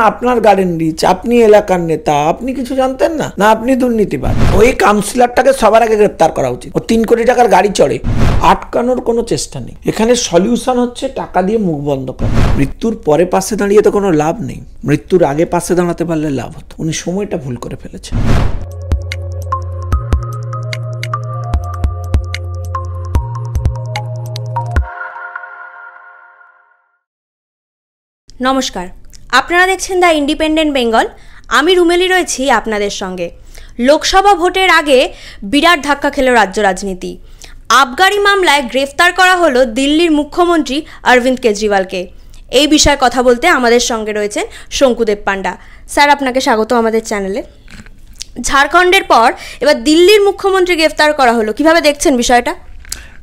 আপনার garden rich, আপনি এলাকার নেতা, আপনি কিছু জানতেন না, না আপনি দুর্নীতিবাদ। ওই কাউন্সিলরটাকে সবার আগে গ্রেপ্তার করা উচিত। ও 3 কোটি টাকার গাড়ি চড়ে, আটকানোর কোনো চেষ্টা নেই। এখানে সলিউশন হচ্ছে টাকা দিয়ে মুখ বন্ধ করা। মৃত্যুর পরে পাশে দাঁড়িয়ে তো কোনো লাভ নেই, মৃত্যুর আগে পাশে দাঁড়াতে পারলে লাভ হতো। উনি সময়টা ভুল করে ফেলেছেন। নমস্কার, আপনারা দেখছেন দ্য ইন্ডিপেন্ডেন্ট বেঙ্গল। আমি রুমেলি রয়েছি আপনাদের সঙ্গে। লোকসভা ভোটের আগে বিরাট ধাক্কা খেল রাজ্য রাজনীতি। আবগারি মামলায় গ্রেফতার করা হলো দিল্লির মুখ্যমন্ত্রী অরবিন্দ কেজরিওয়ালকে। এই বিষয়ে কথা বলতে আমাদের সঙ্গে রয়েছেন শঙ্কুদেব পান্ডা। স্যার, আপনাকে স্বাগত আমাদের চ্যানেলে। ঝাড়খণ্ডের পর এবার দিল্লির মুখ্যমন্ত্রী গ্রেফতার করা হলো, কিভাবে দেখছেন বিষয়টা?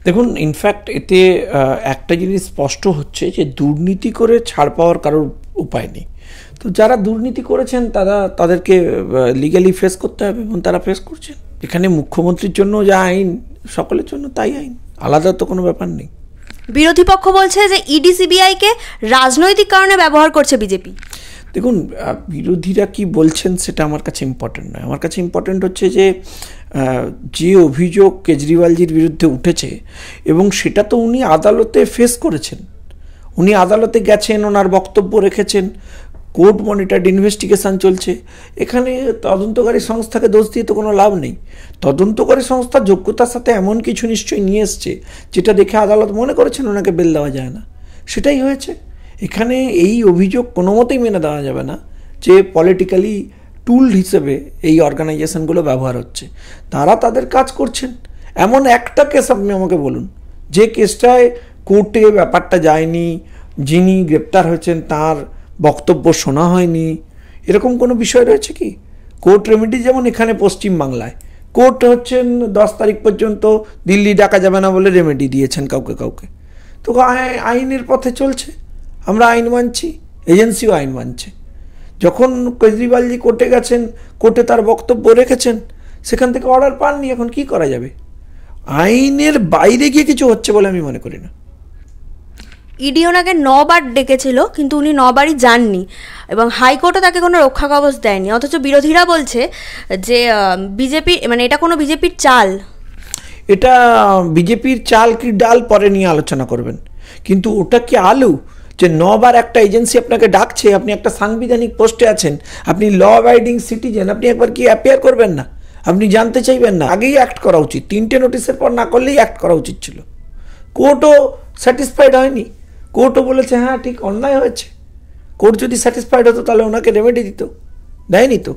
দেখুন, ইনফ্যাক্ট এতে একটা জিনিস স্পষ্ট হচ্ছে যে দুর্নীতি করে ছাড় পাওয়ার কারোর উপায় নেই। তো যারা দুর্নীতি করেছেন তাদেরকে লিগ্যালি ফেস করতে হবে এবং তারা ফেস করছেন। এখানে মুখ্যমন্ত্রীর জন্য যা আইন, সকলের জন্য তাই আইন, আলাদা তো কোনো ব্যাপার নেই। বিরোধী পক্ষ বলছে যে ইডি সিবিআইকে রাজনৈতিক কারণে ব্যবহার করছে বিজেপি। দেখুন, বিরোধীরা কি বলছেন সেটা আমার কাছে ইম্পর্টেন্ট নয়। আমার কাছে ইম্পর্টেন্ট হচ্ছে যে অভিযোগ কেজরিওয়ালজির বিরুদ্ধে উঠেছে এবং সেটা তো উনি আদালতে ফেস করেছেন। উনি আদালতে গেছেন, ওনার বক্তব্য রেখেছেন, কোর্ট মনিটরড ইনভেস্টিগেশন চলছে। এখানে তদন্তকারী সংস্থাকে দোষ দিয়ে তো কোনো লাভ নেই। তদন্তকারী সংস্থা যোগ্যতার সাথে এমন কিছু নিশ্চয়ই নিয়ে এসছে যেটা দেখে আদালত মনে করেছেন ওনাকে বেল দেওয়া যায় না, সেটাই হয়েছে। এখানে এই অভিযোগ কোনো মতেই মেনে দেওয়া যাবে না যে পলিটিক্যালি টুল হিসেবে এই অর্গানাইজেশনগুলো ব্যবহার হচ্ছে। তারা তাদের কাজ করছেন। এমন একটা কেস আপনি আমাকে বলুন যে কেসটায় কোর্টে ব্যাপারটা যায়নি, যিনি গ্রেপ্তার হয়েছেন তার বক্তব্য শোনা হয়নি, এরকম কোনো বিষয় রয়েছে কি? কোর্ট রেমেডি যেমন এখানে পশ্চিমবাংলায় কোর্ট হচ্ছেন 10 তারিখ পর্যন্ত দিল্লি ডাকা যাবে না বলে রেমেডি দিয়েছেন কাউকে। তো আইনের পথে চলছে, আমরা আইন মানছি, এজেন্সিও আইন মানছে। যখন কেজরিওয়ালজি কোর্টে গেছেন, কোর্টে তার বক্তব্য রেখেছেন, সেখান থেকে অর্ডার পাননি, এখন কি করা যাবে? আইনের বাইরে গিয়ে কিছু হচ্ছে বলে আমি মনে করি না। ইডি ওনাকে 9 বার ডেকেছিল, কিন্তু উনি 9 বারই যাননি এবং হাইকোর্টও তাকে কোনো রক্ষা কবচ দেয়নি। অথচ বিরোধীরা বলছে যে বিজেপি, মানে এটা কোনো বিজেপির চাল। এটা বিজেপির চাল কি ডাল পরে নিয়ে আলোচনা করবেন, কিন্তু ওটা কি আলু যে 9 বার একটা এজেন্সি আপনাকে ডাকছে, আপনি একটা সাংবিধানিক পোস্টে আছেন, আপনি ল অ্যাবাইডিং সিটিজেন, আপনি একবার কি অ্যাপিয়ার করবেন না? আপনি জানতে চাইবেন না? আগেই অ্যাক্ট করা উচিত। 3টে নোটিশের পর না করলেই অ্যাক্ট করা উচিত ছিল। কোর্টও স্যাটিসফাইড হয়নি, কোর্টও বলেছে হ্যাঁ ঠিক অন্যায় হয়েছে। কোর্ট যদি স্যাটিসফাইড হতো তাহলে ওনাকে রেমেডি দিত, দেয়নি তো।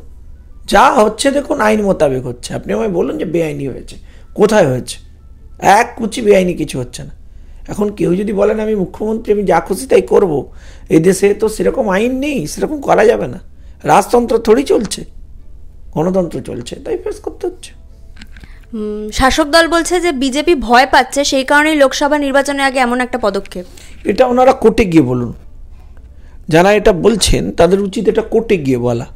যা হচ্ছে দেখুন আইন মোতাবেক হচ্ছে। আপনি আমায় বলুন যে বেআইনি হয়েছে, কোথায় হয়েছে? এক কুচি বেআইনি কিছু হচ্ছে না। এখন কেউ যদি বলেন আমি মুখ্যমন্ত্রী, আমি যা খুশি তাই করবো, এই দেশে তো সেরকম আইন নেই, সেরকম করা যাবে না। রাজতন্ত্র থোড়ি চলছে, গণতন্ত্র চলছে, তাই ফেস করতে হচ্ছে। শাসক দল বলছে যে বিজেপি ভয় পাচ্ছে, সেই কারণেই লোকসভা নির্বাচনের আগে এমন একটা পদক্ষেপ। এটা ওনারা কোর্টে গিয়ে বলুন। যারা এটা বলছেন তাদের উচিত এটা কোর্টে গিয়ে বলা।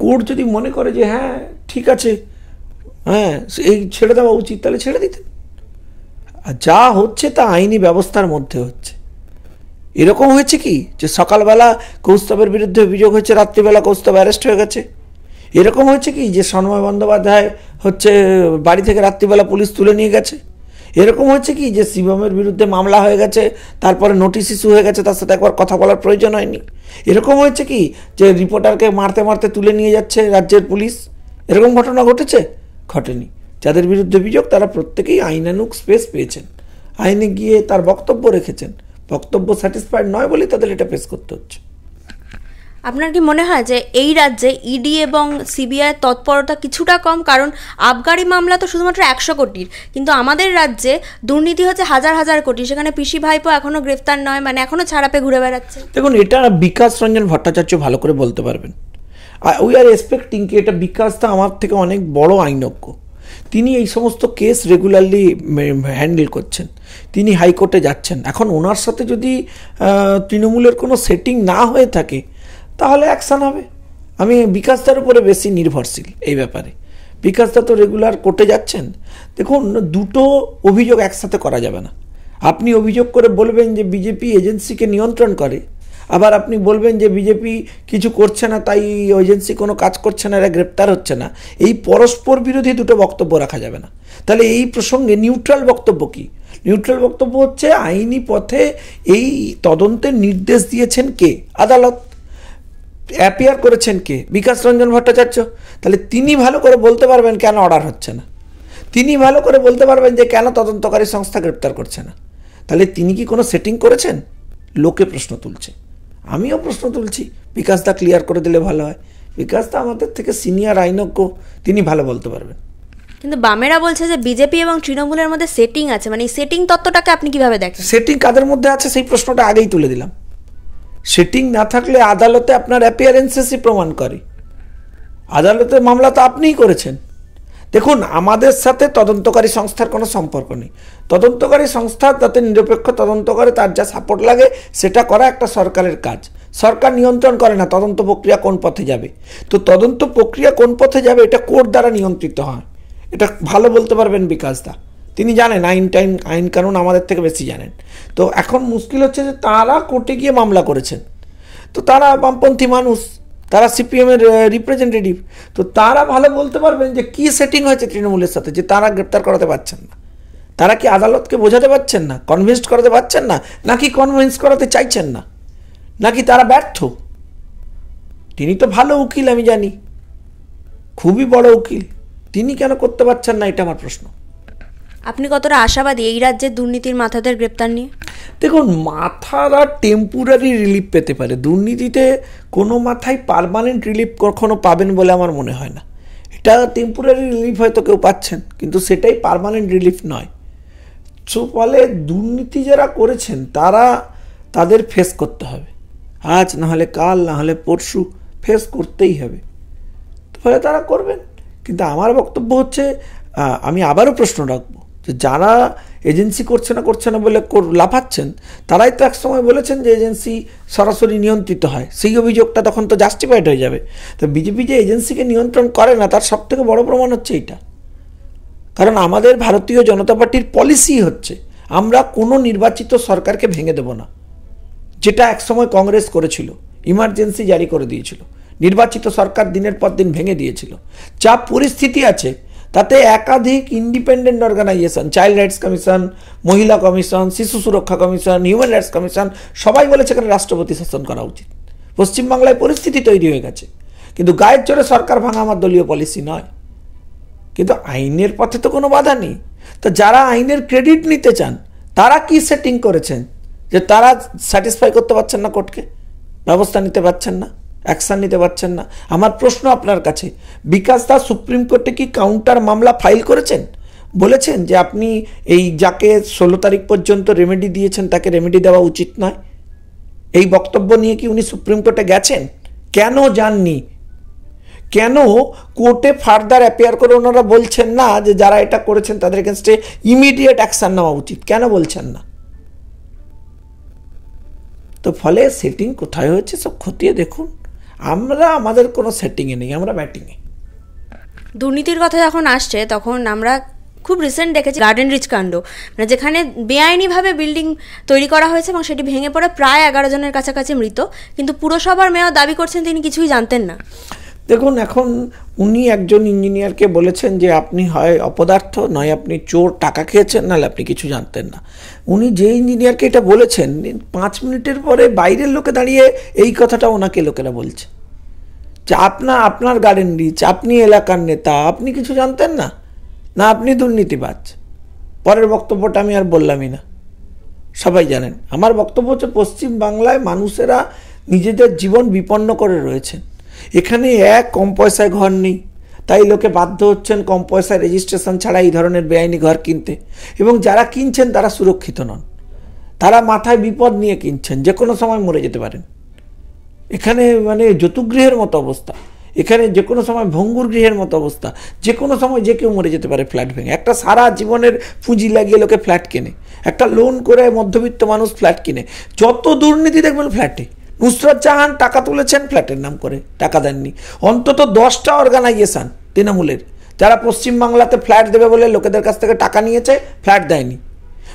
কোর্ট যদি মনে করে যে হ্যাঁ ঠিক আছে, হ্যাঁ এই ছেড়ে দেওয়া উচিত, তাহলে ছেড়ে দিতেন। আর যা হচ্ছে তা আইনি ব্যবস্থার মধ্যে হচ্ছে। এরকম হয়েছে কি যে সকালবেলা কৌস্তবের বিরুদ্ধে অভিযোগ হয়েছে, রাত্রিবেলা কৌস্তব অ্যারেস্ট হয়ে গেছে? এরকম হয়েছে কি যে সন্ময় বন্দ্যোপাধ্যায় বাড়ি থেকে রাত্রিবেলা পুলিশ তুলে নিয়ে গেছে? এরকম হয়েছে কি যে শিবমের বিরুদ্ধে মামলা হয়ে গেছে, তারপরে নোটিশ ইস্যু হয়ে গেছে, তার সাথে একবার কথা বলার প্রয়োজন হয়নি? এরকম হয়েছে কি যে রিপোর্টারকে মারতে তুলে নিয়ে যাচ্ছে রাজ্যের পুলিশ? এরকম ঘটনা ঘটেছে? ঘটেনি। যাদের বিরুদ্ধে অভিযোগ তারা প্রত্যেকেই আইনানুগ স্পেস পেয়েছেন, আইনে গিয়ে তার বক্তব্য রেখেছেন। বক্তব্য স্যাটিসফাইড নয় বলেই তাদের এটা ফেস করতে হচ্ছে। আপনার কি মনে হয় যে এই রাজ্যে ইডি এবং সিবিআই তৎপরতা কিছুটা কম? কারণ আবগারি মামলা তো শুধুমাত্র 100 কোটির, কিন্তু আমাদের রাজ্যে দুর্নীতি হচ্ছে হাজার কোটি। সেখানে পিসি ভাইপো এখনো গ্রেফতার নয়, মানে এখনো ছাড়াপে ঘুরে বেড়াচ্ছে। দেখুন, এটা বিকাশ রঞ্জন ভট্টাচার্য ভালো করে বলতে পারবেন। উই আর এক্সপেক্টিং কি এটা বিকাশ তো আমার থেকে অনেক বড় আইনজ্ঞ, তিনি এই সমস্ত কেস রেগুলারলি হ্যান্ডেল করছেন, তিনি হাইকোর্টে যাচ্ছেন। এখন ওনার সাথে যদি তৃণমূলের কোনো সেটিং না হয়ে থাকে তাহলে অ্যাকশান হবে। আমি বিকাশদার উপরে বেশি নির্ভরশীল এই ব্যাপারে। বিকাশদা তো রেগুলার কোর্টে যাচ্ছেন। দেখুন, দুটো অভিযোগ একসাথে করা যাবে না। আপনি অভিযোগ করে বলবেন যে বিজেপি এজেন্সিকে নিয়ন্ত্রণ করে, আবার আপনি বলবেন যে বিজেপি কিছু করছে না, তাই এজেন্সি কোনো কাজ করছে না, এরা গ্রেপ্তার হচ্ছে না। এই পরস্পর বিরোধী দুটো বক্তব্য রাখা যাবে না। তাহলে এই প্রসঙ্গে নিউট্রাল বক্তব্য কি? নিউট্রাল বক্তব্য হচ্ছে আইনি পথে এই তদন্তের নির্দেশ দিয়েছেন কে? আদালত। অ্যাপিয়ার করেছেন কে? বিকাশ রঞ্জন ভট্টাচার্য। তাহলে তিনি ভালো করে বলতে পারবেন কেন অর্ডার হচ্ছে না, তিনি ভালো করে বলতে পারবেন যে কেন তদন্তকারী সংস্থা গ্রেপ্তার করছে না। তাহলে তিনি কি কোনো সেটিং করেছেন? লোকে প্রশ্ন তুলছে, আমিও প্রশ্ন তুলছি। বিকাশ দা ক্লিয়ার করে দিলে ভালো হয়। বিকাশ দা আমাদের থেকে সিনিয়র আইনজ্ঞ, তিনি ভালো বলতে পারবেন। কিন্তু বামেরা বলছে যে বিজেপি এবং তৃণমূলের মধ্যে সেটিং আছে, মানে এই সেটিং তত্ত্বটাকে আপনি কিভাবে দেখেন? সেটিং কাদের মধ্যে আছে সেই প্রশ্নটা আগেই তুলে দিলাম। সেটিং না থাকলে আদালতে আপনার অ্যাপিয়ারেন্সেসই প্রমাণ করে। আদালতের মামলা তো আপনিই করেছেন। দেখুন, আমাদের সাথে তদন্তকারী সংস্থার কোনো সম্পর্ক নেই। তদন্তকারী সংস্থা যাতে নিরপেক্ষ তদন্ত করে, তার যা সাপোর্ট লাগে সেটা করা একটা সরকারের কাজ। সরকার নিয়ন্ত্রণ করে না তদন্ত প্রক্রিয়া কোন পথে যাবে। তো তদন্ত প্রক্রিয়া কোন পথে যাবে এটা কোর্ট দ্বারা নিয়ন্ত্রিত হয়। এটা ভালো বলতে পারবেন বিকাশ দা, তিনি জানেন আইন কানুন আমাদের থেকে বেশি জানেন। তো এখন মুশকিল হচ্ছে যে তারা কোর্টে গিয়ে মামলা করেছেন, তো তারা বামপন্থী মানুষ, তারা সিপিএমের রিপ্রেজেন্টেটিভ, তো তারা ভালো বলতে পারবেন যে কী সেটিং হয়েছে তৃণমূলের সাথে যে তারা গ্রেপ্তার করাতে পারছেন না। তারা কি আদালতকে বোঝাতে পারছেন না, কনভিন্স করাতে পারছেন না, নাকি কনভিন্স করাতে চাইছেন না, নাকি তারা ব্যর্থ? তিনি তো ভালো উকিল, আমি জানি, খুবই বড় উকিল, তিনি কেন করতে পারছেন না, এটা আমার প্রশ্ন। আপনি কতটা আশাবাদী এই রাজ্যের দুর্নীতির মাথাদের গ্রেপ্তার নিয়ে? দেখুন, মাথারা টেম্পোরারি রিলিফ পেতে পারে, দুর্নীতিতে কোনো মাথায় পার্মানেন্ট রিলিফ কখনো পাবেন বলে আমার মনে হয় না। এটা টেম্পোরারি রিলিফ হয়তো কেউ পাচ্ছেন, কিন্তু সেটাই পার্মানেন্ট রিলিফ নয়। সো ফলে দুর্নীতি যারা করেছেন তারা তাদের ফেস করতে হবে, আজ না হলে কাল, না হলে পরশু ফেস করতেই হবে। ফলে তারা করবেন। কিন্তু আমার বক্তব্য হচ্ছে, আমি আবারও প্রশ্ন রাখবো যে যারা এজেন্সি করছে না বলে লাফাচ্ছেন, তারাই তো এক সময় বলেছেন যে এজেন্সি সরাসরি নিয়ন্ত্রিত হয়, সেই অভিযোগটা তখন তো জাস্টিফাইড হয়ে যাবে। তো বিজেপি যে এজেন্সিকে নিয়ন্ত্রণ করে না, তার সবথেকে বড় প্রমাণ হচ্ছে এইটা। কারণ আমাদের ভারতীয় জনতা পার্টির পলিসি হচ্ছে আমরা কোনো নির্বাচিত সরকারকে ভেঙে দেব না, যেটা একসময় কংগ্রেস করেছিল, ইমার্জেন্সি জারি করে দিয়েছিল, নির্বাচিত সরকার দিনের পর দিন ভেঙে দিয়েছিল। যা পরিস্থিতি আছে তাতে একাধিক independent organisation, child rights commission, মহিলা কমিশন, শিশু সুরক্ষা কমিশন, হিউম্যান রাইটস কমিশন, সবাই বলেছে এখানে রাষ্ট্রপতি শাসন করা উচিত। পশ্চিমবাংলায় পরিস্থিতি তৈরি হয়ে গেছে, কিন্তু গায়ের জোরে সরকার ভাঙা আমার দলীয় পলিসি নয়। কিন্তু আইনের পথে তো কোনো বাধা নেই। তো যারা আইনের ক্রেডিট নিতে চান তারা কি সেটিং করেছেন যে তারা স্যাটিসফাই করতে পারছেন না কোর্টকে, ব্যবস্থা নিতে পারছেন না, অ্যাকশান নিতে পারছেন না? আমার প্রশ্ন আপনার কাছে, বিকাশ দা সুপ্রিম কোর্টে কি কাউন্টার মামলা ফাইল করেছেন? বলেছেন যে আপনি এই যাকে 16 তারিখ পর্যন্ত রেমেডি দিয়েছেন তাকে রেমেডি দেওয়া উচিত নয়? এই বক্তব্য নিয়ে কি উনি সুপ্রিম কোর্টে গেছেন? কেন যাননি? কেন কোর্টে ফার্দার অ্যাপিয়ার করে ওনারা বলছেন না যে যারা এটা করেছেন তাদের এগেনস্টে ইমিডিয়েট অ্যাকশান নেওয়া উচিত? কেন বলছেন না? তো ফলে সেটিং কোথায় হয়েছে সব খতিয়ে দেখুন। আমরা আমাদের কোনো সেটিংয়ে নেই, আমরা ব্যাটিংয়ে। দুর্নীতির কথা যখন আসছে তখন আমরা খুব রিসেন্ট দেখেছি গার্ডেন রিচ কাণ্ড, মানে যেখানে বেআইনিভাবে বিল্ডিং তৈরি করা হয়েছে এবং সেটি ভেঙে পড়ে প্রায় 11 জনের কাছাকাছি মৃত, কিন্তু পুরসভার মেয়র দাবি করছেন তিনি কিছুই জানতেন না। দেখুন, এখন উনি একজন ইঞ্জিনিয়ারকে বলেছেন যে আপনি হয় অপদার্থ, নয় আপনি চোর, টাকা খেয়েছেন, নাহলে আপনি কিছু জানতেন না। উনি যে ইঞ্জিনিয়ারকে এটা বলেছেন 5 মিনিটের পরে বাইরের লোকে দাঁড়িয়ে এই কথাটা ওনাকে লোকেরা বলছে যে আপনার গার্ডেন রিচ, আপনি এলাকার নেতা, আপনি কিছু জানতেন না, না আপনি দুর্নীতিবাজ। পরের বক্তব্যটা আমি আর বললামই না, সবাই জানেন। আমার বক্তব্য হচ্ছে পশ্চিম বাংলায় মানুষেরা নিজেদের জীবন বিপন্ন করে রয়েছেন। এখানে কম পয়সায় ঘর নেই, তাই লোকে বাধ্য হচ্ছেন কম পয়সায় রেজিস্ট্রেশন ছাড়া এই ধরনের বেআইনি ঘর কিনতে। এবং যারা কিনছেন তারা সুরক্ষিত নন, তারা মাথায় বিপদ নিয়ে কিনছেন, যে কোনো সময় মরে যেতে পারেন। এখানে মানে যৌতুকগৃহের মতো অবস্থা, এখানে যে কোনো সময় ভঙ্গুর গৃহের মতো অবস্থা, যে কোনো সময় যে কেউ মরে যেতে পারে ফ্ল্যাট ভেঙে। একটা সারা জীবনের পুঁজি লাগিয়ে লোকে ফ্ল্যাট কেনে, একটা লোন করে মধ্যবিত্ত মানুষ ফ্ল্যাট কিনে। যত দুর্নীতি দেখবেন ফ্ল্যাটে। নুসরত জাহান টাকা তুলেছেন ফ্ল্যাটের নাম করে, টাকা দেননি। অন্তত 10টা অর্গানাইজেশন তৃণমূলের যারা পশ্চিমবাংলাতে ফ্ল্যাট দেবে বলে লোকেদের কাছ থেকে টাকা নিয়েছে, ফ্ল্যাট দেয়নি।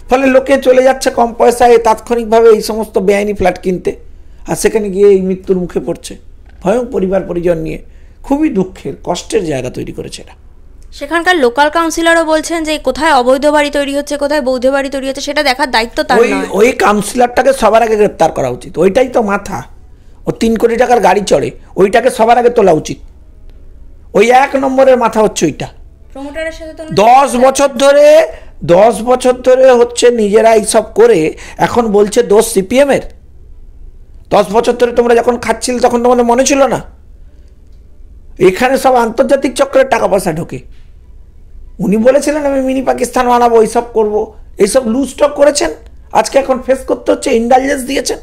ফলে লোকে চলে যাচ্ছে কম পয়সায় তাৎক্ষণিকভাবে এই সমস্ত বেআইনি ফ্ল্যাট কিনতে। আর সেখানে গিয়ে এই মৃত্যুর মুখে পড়ছে ভয়ঙ্কর পরিবার পরিজন নিয়ে। খুবই দুঃখের কষ্টের জায়গা তৈরি করেছে এরা। সেখানকার লোকাল কাউন্সিলরও বলছেন যে কোথায় অবৈধ বাড়ি তৈরি হচ্ছে, কোথায় বৈধ বাড়ি তৈরি হচ্ছে, সেটা দেখার দায়িত্ব তার নয়। ওই কাউন্সিলরটাকে সবার আগে গ্রেপ্তার করা উচিত। ওইটাই তো মাথা। ও 3 কোটি টাকার গাড়ি চড়ে, ওইটাকে সবার আগে তোলা উচিত। ওই 1 নম্বরের মাথা হচ্ছে ওইটা। প্রমোটারের সাথে তো 10 বছর ধরে হচ্ছে নিজেরা এইসব করে এখন বলছে দোষ সিপিএম এর। 10 বছর ধরে তোমরা যখন খাচ্ছিলে তখন তোমাদের মনে ছিল না? এখানে সব আন্তর্জাতিক চক্রের টাকা পয়সা ঢোকে। উনি বলেছিলেন আমি মিনি পাকিস্তান বানাবো, এইসব করবো, এইসব লুজ স্টক করেছেন। আজকে এখন ফেস করতে হচ্ছে ইন্টেলিজেন্স দিয়েছেন।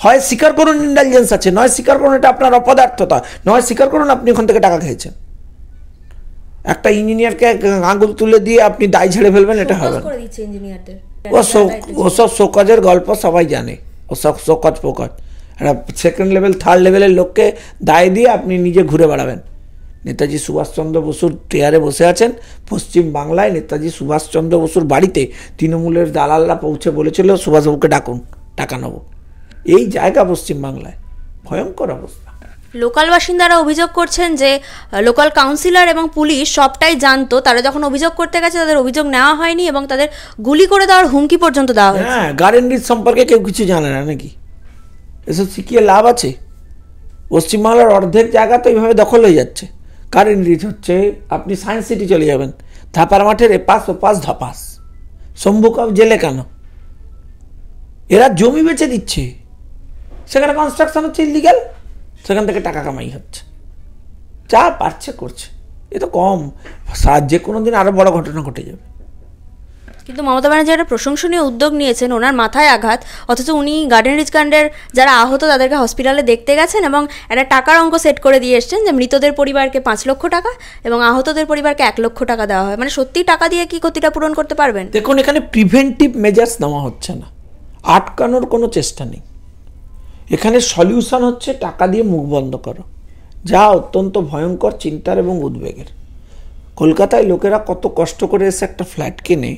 হয় স্বীকার করুন ইন্টেলিজেন্স আছে, নয় স্বীকার করুন এটা আপনার অপদার্থতা, নয় স্বীকার করুন আপনি ওখান থেকে টাকা খেয়েছেন। একটা ইঞ্জিনিয়ারকে আঙুল তুলে দিয়ে আপনি দায় ঝেড়ে ফেলবেন, এটা হবে না। ওসব শোকজের গল্প সবাই জানে, ওসব শোকজ ফোকজ। একটা সেকেন্ড লেভেল থার্ড লেভেলের লোককে দায় দিয়ে আপনি নিজে ঘুরে বেড়াবেন। নেতাজি সুভাষচন্দ্র বসুর চেয়ারে বসে আছেন পশ্চিম বাংলায়। নেতাজি সুভাষচন্দ্র বসুর বাড়িতে তৃণমূলের দালালরা পৌঁছে বলেছিল সুভাষবাবুকে ডাকুন, টাকা নেব। এই জায়গা পশ্চিম বাংলায় ভয়ঙ্কর অবস্থা। লোকাল বাসিন্দারা অভিযোগ করছেন যে লোকাল কাউন্সিলর এবং পুলিশ সবটাই জানতো, তারা যখন অভিযোগ করতে গেছে তাদের অভিযোগ নেওয়া হয়নি এবং তাদের গুলি করে দেওয়ার হুমকি পর্যন্ত দেওয়া হয়েছে। হ্যাঁ, গার্ডেন রিচ সম্পর্কে কেউ কিছু জানে না নাকি? এসব শিখিয়ে লাভ আছে? পশ্চিমবাংলার অর্ধেক জায়গা তো এইভাবে দখল হয়ে যাচ্ছে। গার্ডেন রিচ হচ্ছে আপনি সায়েন্স সিটি চলে যাবেন, ধাপার মাঠের এপাশ ওপাশ ধপাস। শম্ভুকাপ জেলে কেন? এরা জমি বেচে দিচ্ছে, সেখানে কনস্ট্রাকশন হচ্ছে ইলিগাল, সেখান থেকে টাকা কামাই হচ্ছে, যা পারছে করছে। এ তো কম, যে কোনো দিন আরো বড় ঘটনা ঘটে যাবে। কিন্তু মমতা ব্যানার্জি একটা প্রশংসনীয় উদ্যোগ নিয়েছেন, ওনার মাথায় আঘাত, অথচ উনি গার্ডেন রিচ কাণ্ডের যারা আহত তাদেরকে হসপিটালে দেখতে গেছেন এবং একটা টাকার অঙ্ক সেট করে দিয়ে এসছেন যে মৃতদের পরিবারকে 5 লক্ষ টাকা এবং আহতদের পরিবারকে 1 লক্ষ টাকা দেওয়া হয়। মানে সত্যি টাকা দিয়ে কি ক্ষতিটা পূরণ করতে পারবেন? দেখুন, এখানে প্রিভেন্টিভ মেজার্স নেওয়া হচ্ছে না, আটকানোর কোনো চেষ্টা নেই। এখানে সলিউশন হচ্ছে টাকা দিয়ে মুখ বন্ধ করো, যা অত্যন্ত ভয়ঙ্কর চিন্তার এবং উদ্বেগের। কলকাতায় লোকেরা কত কষ্ট করে এসে একটা ফ্ল্যাট কেনে,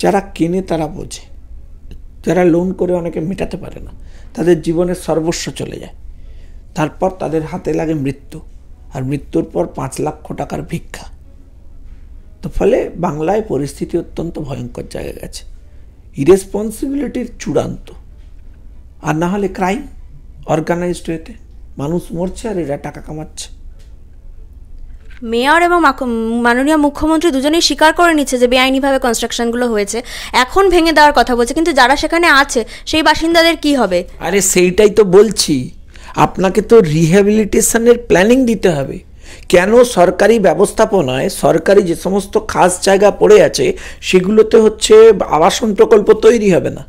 যারা কেনে তারা বোঝে, যারা লোন করে অনেকে মেটাতে পারে না, তাদের জীবনের সর্বস্ব চলে যায়, তারপর তাদের হাতে লাগে মৃত্যু, আর মৃত্যুর পর 5 লক্ষ টাকার ভিক্ষা। তো ফলে বাংলায় পরিস্থিতি অত্যন্ত ভয়ঙ্কর জায়গায় গেছে, ইরেসপন্সিবিলিটির চূড়ান্ত। আর না হলে ক্রাইম অর্গানাইজড ওয়েতে মানুষ মরছে আর এরা টাকা কামাচ্ছে। মেয়র এবং মাননীয় মুখ্যমন্ত্রী দুজনেই স্বীকার করে নিচ্ছে যে বেআইনিভাবে কনস্ট্রাকশনগুলো হয়েছে, এখন ভেঙে দেওয়ার কথা বলছে, কিন্তু যারা সেখানে আছে সেই বাসিন্দাদের কি হবে? আরে সেইটাই তো বলছি, আপনাকে তো রিহ্যাবিলিটেশনের প্ল্যানিং দিতে হবে। কেন সরকারি ব্যবস্থাপনায় সরকারি যে সমস্ত খাস জায়গা পড়ে আছে সেগুলোতে হচ্ছে আবাসন প্রকল্প তৈরি হবে না?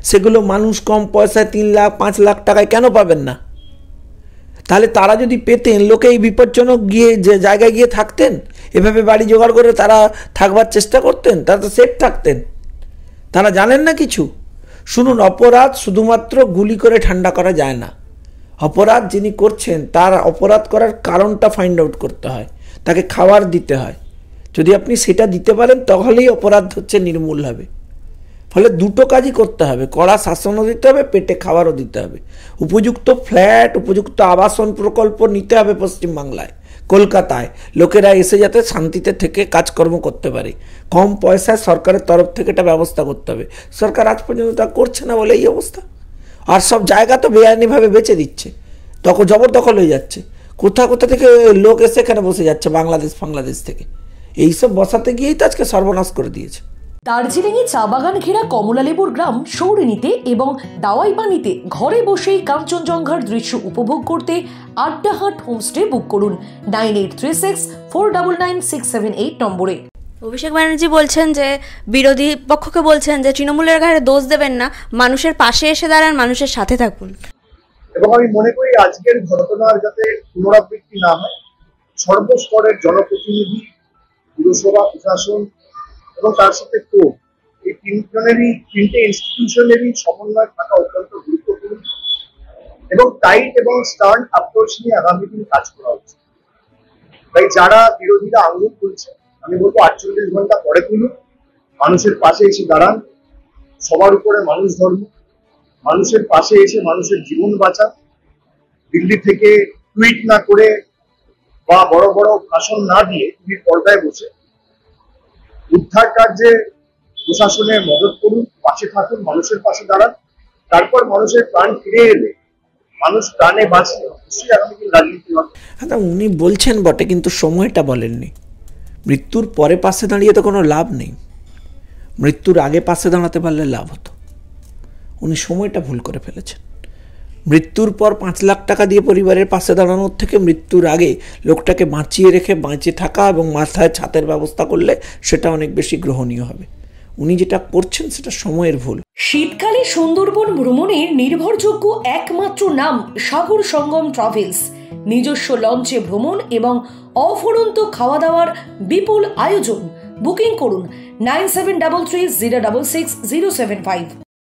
সেগুলো মানুষ কম পয়সায় 3 লাখ 5 লাখ টাকায় কেন পাবেন না? তাহলে তারা যদি পেতেন, লোকে এই বিপজ্জনক গিয়ে যে জায়গায় গিয়ে থাকতেন, এভাবে বাড়ি জোগাড় করে তারা থাকবার চেষ্টা করতেন, তারা তো সেফ থাকতেন। তারা জানেন না কিছু? শুনুন, অপরাধ শুধুমাত্র গুলি করে ঠান্ডা করা যায় না। অপরাধ যিনি করছেন তার অপরাধ করার কারণটা ফাইন্ড আউট করতে হয়, তাকে খাবার দিতে হয়। যদি আপনি সেটা দিতে পারেন তাহলেই অপরাধ হচ্ছে নির্মূল হবে। ফলে দুটো কাজই করতে হবে, কড়া শাসনও দিতে হবে, পেটে খাবারও দিতে হবে। উপযুক্ত ফ্ল্যাট, উপযুক্ত আবাসন প্রকল্প নিতে হবে পশ্চিমবাংলায়, কলকাতায়, লোকেরা এসে যাতে শান্তিতে থেকে কাজকর্ম করতে পারে। কম পয়সায় সরকারের তরফ থেকে এটা ব্যবস্থা করতে হবে। সরকার আজ পর্যন্ত তা করছে না বলে এই অবস্থা। আর সব জায়গা তো বেআইনিভাবে বেচে দিচ্ছে, তখন জবরদখল হয়ে যাচ্ছে। কোথা থেকে লোক এসে এখানে বসে যাচ্ছে, বাংলাদেশ থেকে। এইসব বসাতে গিয়েই তো আজকে সর্বনাশ করে দিয়েছে। দার্জিলিংয়ে চা বাগান ঘেরা কমলালেবুর গ্রাম সৌরিনীতে এবং দাওয়াইপানিতে ঘরে বসেই কাঞ্চনজঙ্ঘার দৃশ্য উপভোগ করতে আড্ডাহাট হোমস্টে বুক করুন 9836499678 নম্বরে। অভিষেক ব্যানার্জি বলছেন যে বিরোধী পক্ষকে বলছেন যে তৃণমূলের ঘাড়ে দোষ দেবেন না, মানুষের পাশে এসে দাঁড়ান, মানুষের সাথে থাকুন। এবং আমি মনে করি আজকের ঘটনার যাতে পুনরাবৃত্তি না হয়, সর্বস্তরের জনপ্রতিনিধি, পুরসভা প্রশাসন এবং তার সাথে কোর্ট, এই তিনটে ইনস্টিটিউশনেরই সমন্বয় থাকা অত্যন্ত গুরুত্বপূর্ণ এবং টাইট এবং স্টার্ন অ্যাপ্রোচ নিয়ে আগামী দিন কাজ করা উচিত। তাই যারা বিরোধীরা আঙুল তুলছে, আমি বলবো 48 ঘন্টা পরে তুলুন, মানুষের পাশে এসে দাঁড়ান। সবার উপরে মানুষ ধর্ম, মানুষের পাশে এসে মানুষের জীবন বাঁচান। দিল্লি থেকে টুইট না করে বা বড় বড় ভাষণ না দিয়ে তিনি পর্দায় বসে উদ্ধার কার্যে প্রশাসনের মদত করুন, পাশে থাকুন, মানুষের পাশে দাঁড়ান। তারপর মানুষের প্রাণ ফিরে এলে, মানুষ প্রাণে বাঁচলে অবশ্যই আগামী দিন রাজনীতি হবে। হ্যাঁ, উনি বলছেন বটে, কিন্তু সময়টা বলেননি। মৃত্যুর পরে পাশে দাঁড়িয়ে তো কোনো লাভ নেই, মৃত্যুর আগে পাশে দাঁড়াতে পারলে লাভ হতো। উনি সময়টা ভুল করে ফেলেছেন। মৃত্যুর পর 5 লাখ টাকা দিয়ে পরিবারের পাশে দাঁড়ানোর থেকে মৃত্যুর আগে লোকটাকে বাঁচিয়ে রেখে বাঁচে থাকা এবং মাথায় ছাতের ব্যবস্থা করলে সেটা অনেক বেশি গ্রহণীয় হবে। উনি যেটা করছেন সেটা সময়ের ভুল। শীতকালে সুন্দরবন ভ্রমণের নির্ভরযোগ্য একমাত্র নাম সাগর সঙ্গম ট্রাভেলস। নিজস্ব লঞ্চে ভ্রমণ এবং অফুরন্ত খাওয়া দাওয়ার বিপুল আয়োজন। বুকিং করুন 9733 066 075।